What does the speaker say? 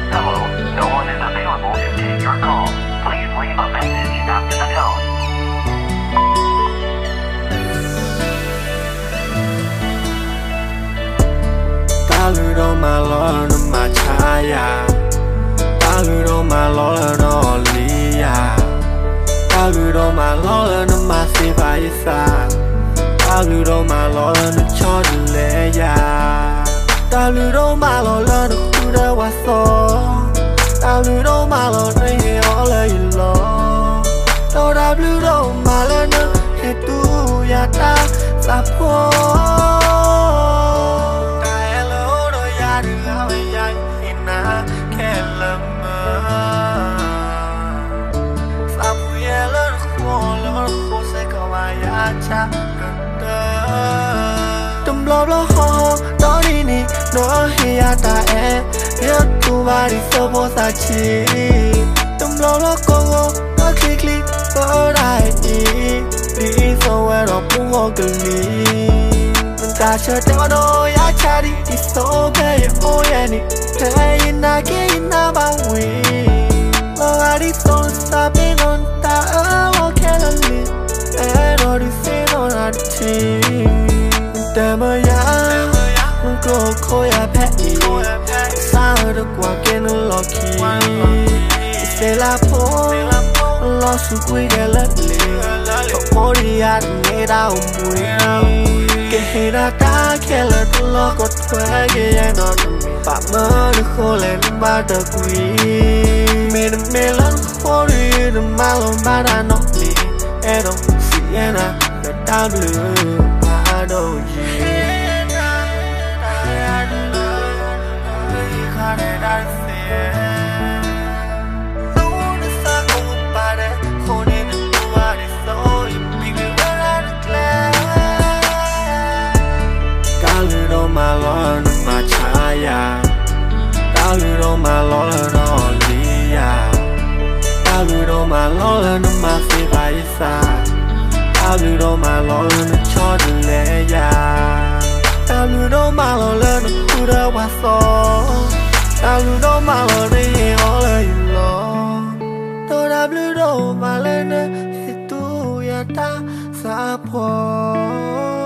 Hello, no one is available to take your call. Please leave a message after the tone. Taludo malo no machaya, taludo malo no liya, taludo malo no masivaisa, taludo malo no chodleya, taludo malo no kuda waso, taludo malo no yeola yilo, taludo malo no hetu yata sapo. Tùm lốp ló ho đó đi nì nó hi ta e nhớ tu ba đi sơ vô sa chi tùm lốp ló cô nó click click có đại đi sâu e đó cũng ngô cực lý mình ta chờ theo đôi á cha đi sâu bé ô e nì thế na kia na ba quy lo đi sâu sa bên non ta ở lo khe lần lì e đó đi xe nó là chiแต่เมื่อยามมันก็คอยแพ้อีสาวเด็กกว่าแกนั่นหลอกขี้เสลาโพลอสุกุยเดลัดเลยเขาโมดิอาดเงดาวมวยแกเห็นตาแค่ละตลอดก็ถอยแกยังนอนมีปากเมื่อเด็กคนเล่นบ้าตะกุยเมลันโคดีเดิมมาลงบ้านนอกนี่เอ็ดองสีเอ็น่ะเด็ดดาวบลูdo you malo no machaya, taludo malo no liya, taludo malo no masivaisa, taludo malo no chodleya, taludo malo no kuda waso, taludo malo no yeola yilo, taludo malo no hitu yata sapo.